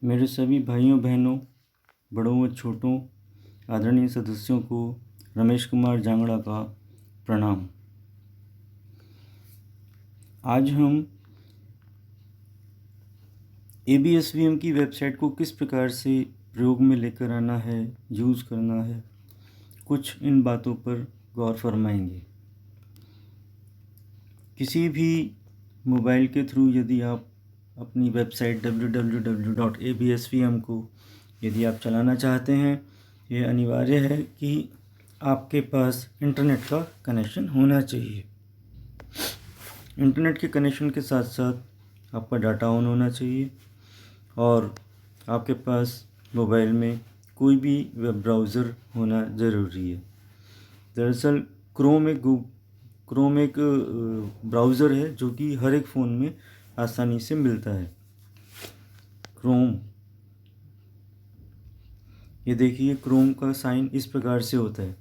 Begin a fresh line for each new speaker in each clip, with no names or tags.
मेरे सभी भाइयों बहनों, बड़ों व छोटों, आदरणीय सदस्यों को रमेश कुमार जांगड़ा का प्रणाम। आज हम ABSVM की वेबसाइट को किस प्रकार से प्रयोग में लेकर आना है, यूज़ करना है, कुछ इन बातों पर गौर फरमाएंगे। किसी भी मोबाइल के थ्रू यदि आप अपनी वेबसाइट www.absvm को यदि आप चलाना चाहते हैं, ये अनिवार्य है कि आपके पास इंटरनेट का कनेक्शन होना चाहिए। इंटरनेट के कनेक्शन के साथ साथ आपका डाटा ऑन होना चाहिए और आपके पास मोबाइल में कोई भी वेब ब्राउज़र होना ज़रूरी है। दरअसल क्रोम एक ब्राउज़र है जो कि हर एक फ़ोन में आसानी से मिलता है। क्रोम, ये देखिए, क्रोम का साइन इस प्रकार से होता है।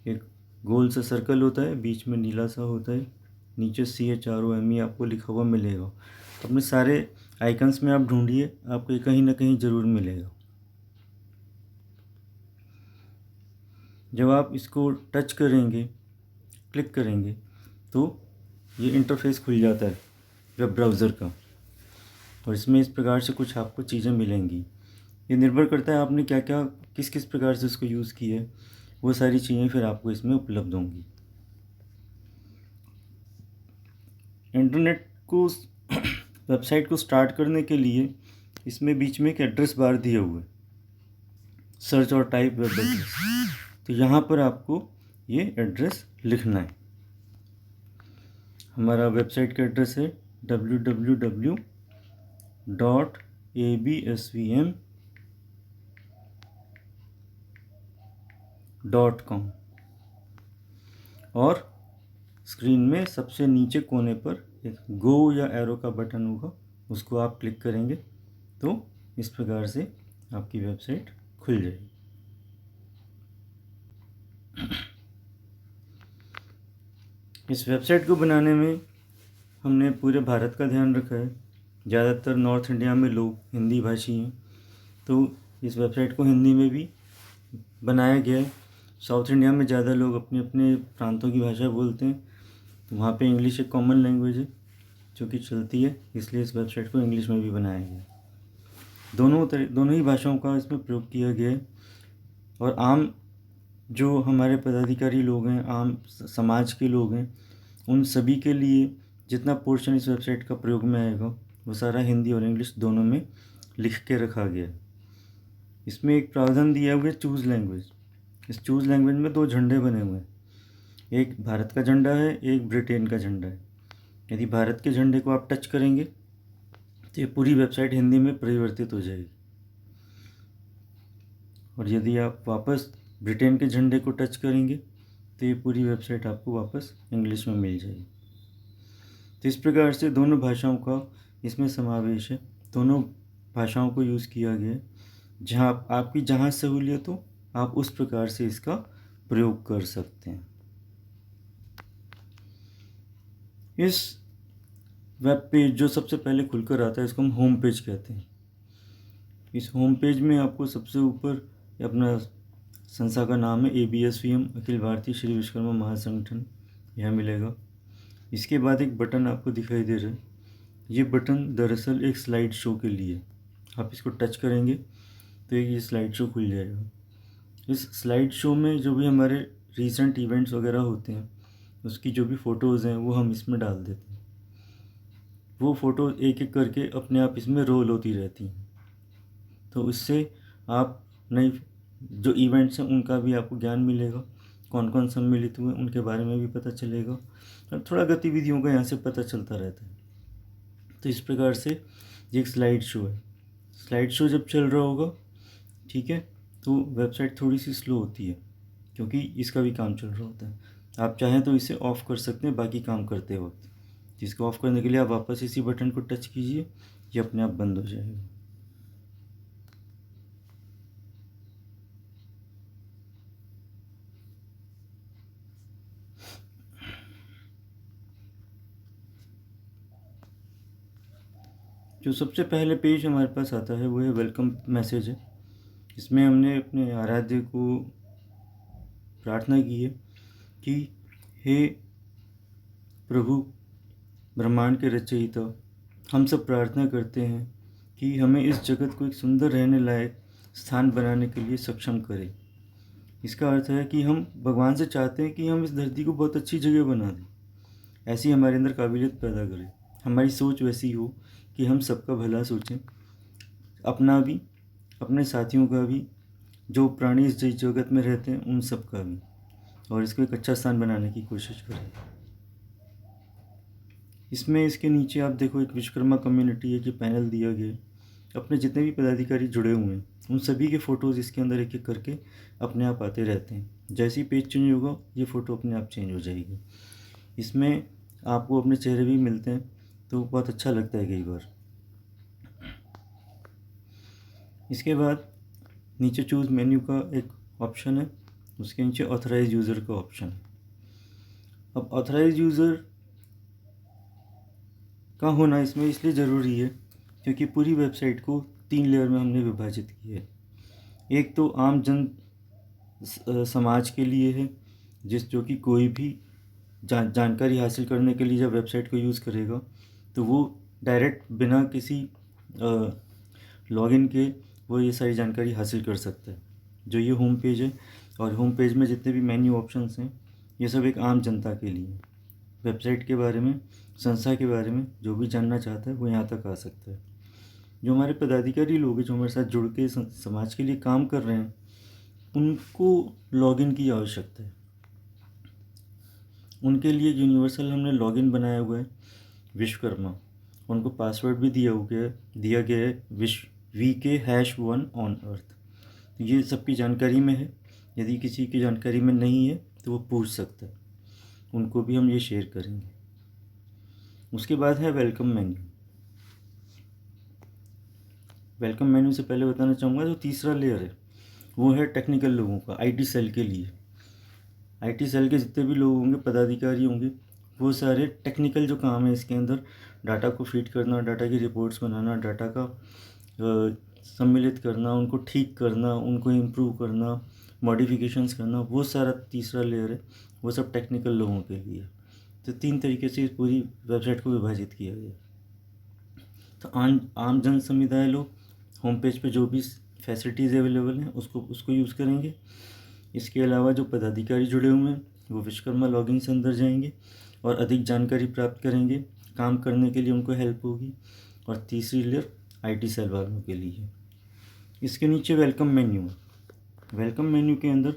एक गोल सा सर्कल होता है, बीच में नीला सा होता है, नीचे CHROME आपको लिखा हुआ मिलेगा। अपने सारे आइकन्स में आप ढूंढिए, आपको ये कहीं ना कहीं ज़रूर मिलेगा। जब आप इसको टच करेंगे, क्लिक करेंगे, तो ये इंटरफेस खुल जाता है वेब ब्राउज़र का और इसमें इस प्रकार से कुछ आपको चीज़ें मिलेंगी। ये निर्भर करता है आपने क्या क्या किस किस प्रकार से इसको यूज़ किया है, वो सारी चीज़ें फिर आपको इसमें उपलब्ध होंगी। इंटरनेट को वेबसाइट को स्टार्ट करने के लिए इसमें बीच में एक एड्रेस बार दिया हुआ है, सर्च और टाइप वेब एड्रेस। तो यहाँ पर आपको ये एड्रेस लिखना है। हमारा वेबसाइट का एड्रेस है www.absvm.com और स्क्रीन में सबसे नीचे कोने पर एक गो या एरो का बटन होगा, उसको आप क्लिक करेंगे तो इस प्रकार से आपकी वेबसाइट खुल जाएगी। इस वेबसाइट को बनाने में हमने पूरे भारत का ध्यान रखा है। ज़्यादातर नॉर्थ इंडिया में लोग हिंदी भाषी हैं, तो इस वेबसाइट को हिंदी में भी बनाया गया है। साउथ इंडिया में ज़्यादा लोग अपने अपने प्रांतों की भाषा बोलते हैं, तो वहाँ पे इंग्लिश एक कॉमन लैंग्वेज है जो कि चलती है, इसलिए इस वेबसाइट को इंग्लिश में भी बनाया गया है। दोनों ही भाषाओं का इसमें प्रयोग किया गया है और आम जो हमारे पदाधिकारी लोग हैं, आम समाज के लोग हैं, उन सभी के लिए जितना पोर्शन इस वेबसाइट का प्रयोग में आएगा वो सारा हिंदी और इंग्लिश दोनों में लिख के रखा गया है। इसमें एक प्रावधान दिया हुआ है चूज़ लैंग्वेज। इस चूज़ लैंग्वेज में 2 झंडे बने हुए हैं, एक भारत का झंडा है, एक ब्रिटेन का झंडा है। यदि भारत के झंडे को आप टच करेंगे तो ये पूरी वेबसाइट हिंदी में परिवर्तित हो जाएगी और यदि आप वापस ब्रिटेन के झंडे को टच करेंगे तो ये पूरी वेबसाइट आपको वापस इंग्लिश में मिल जाएगी। तो इस प्रकार से दोनों भाषाओं का इसमें समावेश है, दोनों भाषाओं को यूज़ किया गया है। जहाँ आपकी जहाँ सहूलियत हो आप उस प्रकार से इसका प्रयोग कर सकते हैं। इस वेब पेज जो सबसे पहले खुलकर आता है, इसको हम होम पेज कहते हैं। इस होम पेज में आपको सबसे ऊपर अपना संस्था का नाम है ABSVM, अखिल भारतीय श्री विश्वकर्मा महासंगठन, यह मिलेगा। इसके बाद एक बटन आपको दिखाई दे रहा है, ये बटन दरअसल एक स्लाइड शो के लिए, आप इसको टच करेंगे तो ये स्लाइड शो खुल जाएगा। इस स्लाइड शो में जो भी हमारे रीसेंट इवेंट्स वगैरह होते हैं, उसकी जो भी फ़ोटोज़ हैं वो हम इसमें डाल देते हैं। वो फ़ोटो एक एक करके अपने आप इसमें रोल होती रहती हैं, तो इससे आप नई जो इवेंट्स हैं उनका भी आपको ज्ञान मिलेगा, कौन कौन सम्मिलित हुए उनके बारे में भी पता चलेगा और थोड़ा गतिविधियों का यहाँ से पता चलता रहता है। तो इस प्रकार से ये एक स्लाइड शो है। स्लाइड शो जब चल रहा होगा, ठीक है, तो वेबसाइट थोड़ी सी स्लो होती है क्योंकि इसका भी काम चल रहा होता है। आप चाहें तो इसे ऑफ़ कर सकते हैं बाकी काम करते वक्त। जिसको ऑफ़ करने के लिए आप वापस इसी बटन को टच कीजिए, ये अपने आप बंद हो जाएगा। जो सबसे पहले पेज हमारे पास आता है वो है वेलकम मैसेज है। इसमें हमने अपने आराध्य को प्रार्थना की है कि हे प्रभु ब्रह्मांड के रचयिता, हम सब प्रार्थना करते हैं कि हमें इस जगत को एक सुंदर रहने लायक स्थान बनाने के लिए सक्षम करें। इसका अर्थ है कि हम भगवान से चाहते हैं कि हम इस धरती को बहुत अच्छी जगह बना दें, ऐसी हमारे अंदर काबिलियत पैदा करें, हमारी सोच वैसी हो कि हम सबका भला सोचें, अपना भी, अपने साथियों का भी, जो प्राणी इस जगत में रहते हैं उन सब का भी, और इसको एक अच्छा स्थान बनाने की कोशिश करें। इसमें इसके नीचे आप देखो एक विश्वकर्मा कम्युनिटी है कि पैनल दिया गया है। अपने जितने भी पदाधिकारी जुड़े हुए हैं उन सभी के फ़ोटोज़ इसके अंदर एक एक करके अपने आप आते रहते हैं। जैसे ही पेज चेंज होगा ये फ़ोटो अपने आप चेंज हो जाएगी। इसमें आपको अपने चेहरे भी मिलते हैं तो बहुत अच्छा लगता है कई बार। इसके बाद नीचे चूज़ मेन्यू का एक ऑप्शन है, उसके नीचे ऑथराइज यूज़र का ऑप्शन है। अब ऑथराइज यूज़र का होना इसमें इसलिए ज़रूरी है क्योंकि पूरी वेबसाइट को 3 लेयर में हमने विभाजित किया है। एक तो आम जन समाज के लिए है, जो कि कोई भी जानकारी हासिल करने के लिए जब वेबसाइट को यूज़ करेगा तो वो डायरेक्ट बिना किसी लॉगिन के वो ये सारी जानकारी हासिल कर सकता है। जो ये होम पेज है और होम पेज में जितने भी मेन्यू ऑप्शंस हैं ये सब एक आम जनता के लिए, वेबसाइट के बारे में, संस्था के बारे में जो भी जानना चाहता है वो यहाँ तक आ सकता है। जो हमारे पदाधिकारी लोग हैं जो हमारे साथ जुड़ के समाज के लिए काम कर रहे हैं उनको लॉगिन की आवश्यकता है। उनके लिए यूनिवर्सल हमने लॉगिन बनाया हुआ है विश्वकर्मा। उनको पासवर्ड भी दिया गया है VK#1 ऑन अर्थ। ये सबकी जानकारी में है, यदि किसी की जानकारी में नहीं है तो वो पूछ सकता है, उनको भी हम ये शेयर करेंगे। उसके बाद है वेलकम मेन्यू। वेलकम मेन्यू से पहले बताना चाहूँगा जो तीसरा लेयर है वो है टेक्निकल लोगों का, IT सेल के लिए। IT सेल के जितने भी लोग होंगे, पदाधिकारी होंगे, वो सारे टेक्निकल जो काम है इसके अंदर डाटा को फीड करना, डाटा की रिपोर्ट्स बनाना, डाटा का सम्मिलित करना, उनको ठीक करना, उनको इम्प्रूव करना, मॉडिफिकेशंस करना, वो सारा तीसरा लेयर है, वो सब टेक्निकल लोगों के लिए। तो 3 तरीके से पूरी वेबसाइट को विभाजित किया गया। तो आम जन समुदाय लोग होम पेज पे जो भी फैसिलिटीज़ अवेलेबल हैं उसको यूज़ करेंगे। इसके अलावा जो पदाधिकारी जुड़े हुए हैं वो विश्वकर्मा लॉगिन से अंदर जाएंगे और अधिक जानकारी प्राप्त करेंगे, काम करने के लिए उनको हेल्प होगी। और तीसरी लेयर IT सेल वालों के लिए। इसके नीचे वेलकम मेन्यू है। वेलकम मेन्यू के अंदर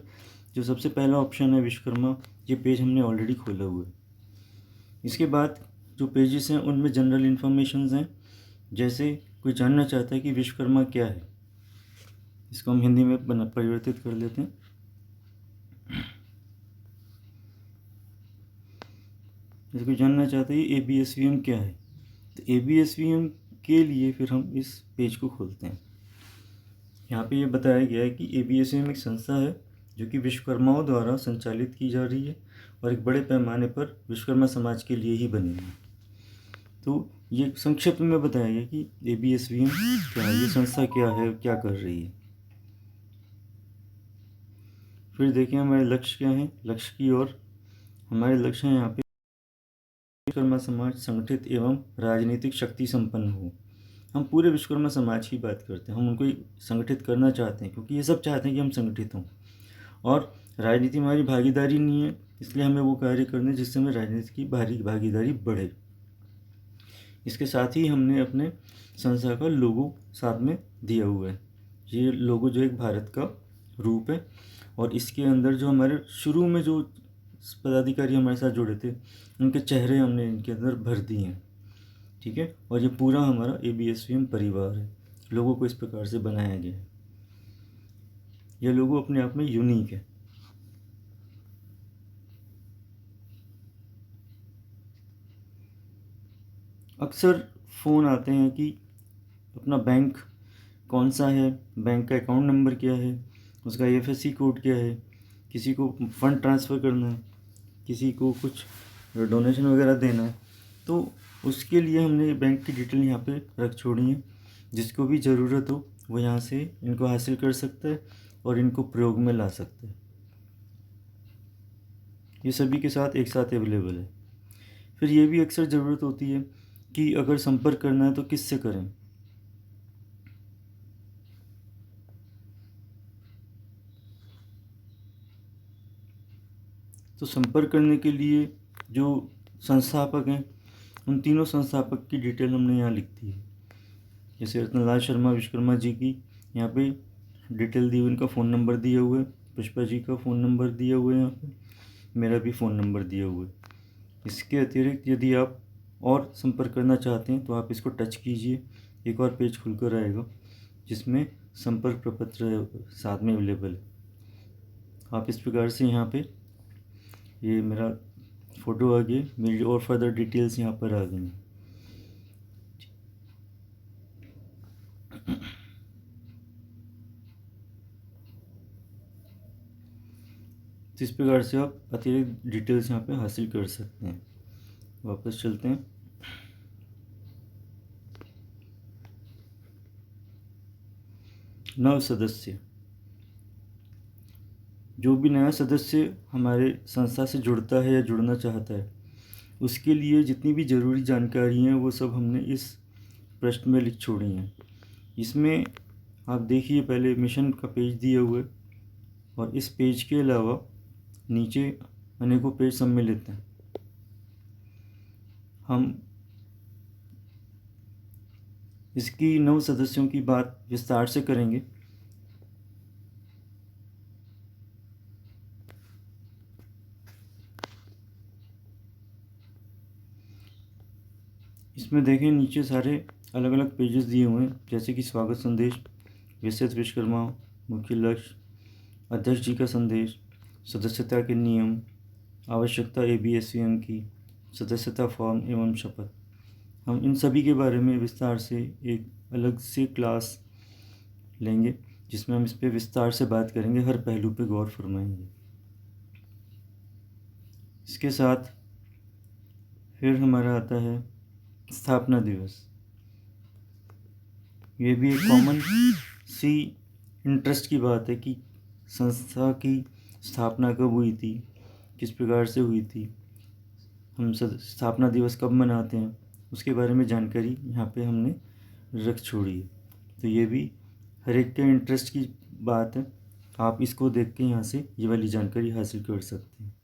जो सबसे पहला ऑप्शन है विश्वकर्मा, ये पेज हमने ऑलरेडी खोला हुआ है। इसके बाद जो पेजेस हैं उनमें जनरल इन्फॉर्मेशंस हैं, जैसे कोई जानना चाहता है कि विश्वकर्मा क्या है, इसको हम हिंदी में परिवर्तित कर लेते हैं। जैसे कोई जानना चाहता है कि ABSVM क्या है, तो ABSVM के लिए फिर हम इस पेज को खोलते हैं। यहाँ पे ये बताया गया है कि ABSVM एक संस्था है जो कि विश्वकर्माओं द्वारा संचालित की जा रही है और एक बड़े पैमाने पर विश्वकर्मा समाज के लिए ही बनी है। तो ये संक्षिप्त में बताया गया कि ABSVM क्या है, ये संस्था क्या है, क्या कर रही है। फिर देखिए हमारे लक्ष्य क्या हैं। लक्ष्य की ओर हमारे लक्ष्य हैं यहाँ पे विश्वकर्मा समाज संगठित एवं राजनीतिक शक्ति संपन्न हो। हम पूरे विश्वकर्मा समाज की बात करते हैं, हम उनको संगठित करना चाहते हैं क्योंकि ये सब चाहते हैं कि हम संगठित हों। और राजनीति में हमारी भागीदारी नहीं है, इसलिए हमें वो कार्य करने जिससे हमें राजनीति की भागीदारी बढ़े। इसके साथ ही हमने अपने संस्था का लोगो साथ में दिया हुआ है। ये लोगो जो एक भारत का रूप है और इसके अंदर जो हमारे शुरू में जो पदाधिकारी हमारे साथ जुड़े थे उनके चेहरे हमने इनके अंदर भर दिए हैं। ठीक है, और ये पूरा हमारा ABSVM परिवार है। लोगों को इस प्रकार से बनाया गया है। यह लोगो अपने आप में यूनिक है। अक्सर फ़ोन आते हैं कि अपना बैंक कौन सा है, बैंक का अकाउंट नंबर क्या है, उसका IFSC कोड क्या है, किसी को फंड ट्रांसफ़र करना है, किसी को कुछ डोनेशन वगैरह देना है, तो उसके लिए हमने बैंक की डिटेल यहाँ पे रख छोड़ी है। जिसको भी ज़रूरत हो वो यहाँ से इनको हासिल कर सकता है और इनको प्रयोग में ला सकता है। ये सभी के साथ एक साथ अवेलेबल है। फिर ये भी अक्सर ज़रूरत होती है कि अगर संपर्क करना है तो किससे करें। तो संपर्क करने के लिए जो संस्थापक हैं उन तीनों संस्थापक की डिटेल हमने यहाँ लिख दी है। जैसे रत्नलाल शर्मा विश्वकर्मा जी की यहाँ पे डिटेल दी हुई, उनका फ़ोन नंबर दिया हुआ है, पुष्पा जी का फ़ोन नंबर दिया हुआ है, यहाँ पे मेरा भी फ़ोन नंबर दिया हुआ है। इसके अतिरिक्त यदि आप और संपर्क करना चाहते हैं तो आप इसको टच कीजिए, एक और पेज खुलकर आएगा जिसमें संपर्क प्रपत्र साथ में अवेलेबल है। आप इस प्रकार से यहाँ पे ये मेरा फ़ोटो आ गया, मेरी और फर्दर डिटेल्स यहाँ पर आ गई हैं। तो इस प्रकार से आप अतिरिक्त डिटेल्स यहाँ पे हासिल कर सकते हैं। वापस चलते हैं। नव सदस्य, जो भी नया सदस्य हमारे संस्था से जुड़ता है या जुड़ना चाहता है उसके लिए जितनी भी ज़रूरी जानकारी हैं वो सब हमने इस प्रश्न में लिख छोड़ी हैं। इसमें आप देखिए पहले मिशन का पेज दिया हुआ है और इस पेज के अलावा नीचे अनेकों पेज सम्मिलित हैं। हम इसकी नव सदस्यों की बात विस्तार से करेंगे। इसमें देखें नीचे सारे अलग अलग पेजेस दिए हुए हैं, जैसे कि स्वागत संदेश, विस्तृत विश्वकर्मा, मुख्य लक्ष्य, अध्यक्ष जी का संदेश, सदस्यता के नियम, आवश्यकता ABSVM की, सदस्यता फॉर्म एवं शपथ। हम इन सभी के बारे में विस्तार से एक अलग से क्लास लेंगे जिसमें हम इस पर विस्तार से बात करेंगे, हर पहलू पे गौर फरमाएंगे। इसके साथ फिर हमारा आता है स्थापना दिवस। ये भी एक कॉमन सी इंटरेस्ट की बात है कि संस्था की स्थापना कब हुई थी, किस प्रकार से हुई थी, हम स्थापना दिवस कब मनाते हैं, उसके बारे में जानकारी यहाँ पे हमने रख छोड़ी है। तो ये भी हर एक के इंटरेस्ट की बात है, आप इसको देख के यहाँ से ये वाली जानकारी हासिल कर सकते हैं।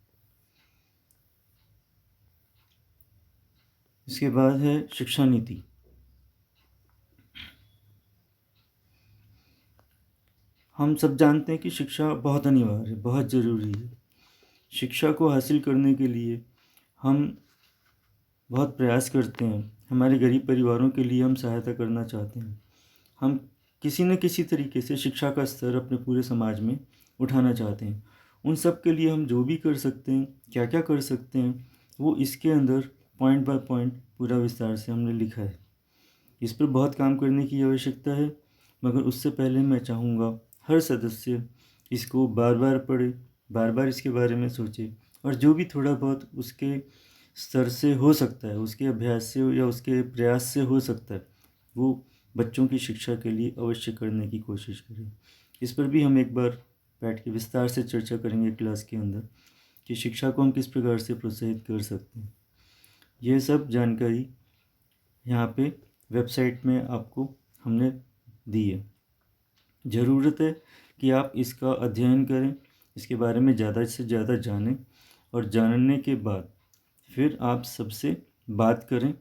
इसके बाद है शिक्षा नीति। हम सब जानते हैं कि शिक्षा बहुत अनिवार्य है, बहुत ज़रूरी है। शिक्षा को हासिल करने के लिए हम बहुत प्रयास करते हैं। हमारे गरीब परिवारों के लिए हम सहायता करना चाहते हैं। हम किसी न किसी तरीके से शिक्षा का स्तर अपने पूरे समाज में उठाना चाहते हैं। उन सब के लिए हम जो भी कर सकते हैं, क्या क्या कर सकते हैं, वो इसके अंदर पॉइंट बाय पॉइंट पूरा विस्तार से हमने लिखा है। इस पर बहुत काम करने की आवश्यकता है, मगर उससे पहले मैं चाहूँगा हर सदस्य इसको बार बार पढ़े, बार बार इसके बारे में सोचे और जो भी थोड़ा बहुत उसके स्तर से हो सकता है, उसके अभ्यास से या उसके प्रयास से हो सकता है, वो बच्चों की शिक्षा के लिए अवश्य करने की कोशिश करें। इस पर भी हम एक बार बैठ के विस्तार से चर्चा करेंगे क्लास के अंदर कि शिक्षा को हम किस प्रकार से प्रोत्साहित कर सकते हैं। यह सब जानकारी यहाँ पे वेबसाइट में आपको हमने दी है। ज़रूरत है कि आप इसका अध्ययन करें, इसके बारे में ज़्यादा से ज़्यादा जानें और जानने के बाद फिर आप सबसे बात करें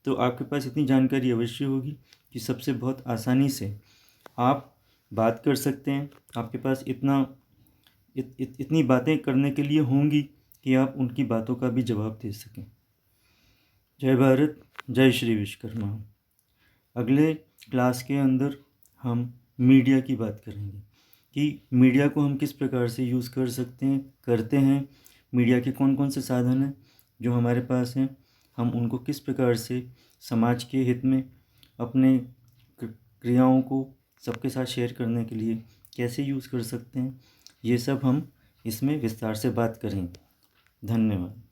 तो आपके पास इतनी जानकारी अवश्य होगी कि सबसे बहुत आसानी से आप बात कर सकते हैं। आपके पास इतनी बातें करने के लिए होंगी कि आप उनकी बातों का भी जवाब दे सकें। जय भारत, जय श्री विश्वकर्मा। अगले क्लास के अंदर हम मीडिया की बात करेंगे कि मीडिया को हम किस प्रकार से यूज़ कर सकते हैं, करते हैं। मीडिया के कौन कौन से साधन हैं जो हमारे पास हैं, हम उनको किस प्रकार से समाज के हित में अपने क्रियाओं को सबके साथ शेयर करने के लिए कैसे यूज़ कर सकते हैं, ये सब हम इसमें विस्तार से बात करेंगे। धन्यवाद।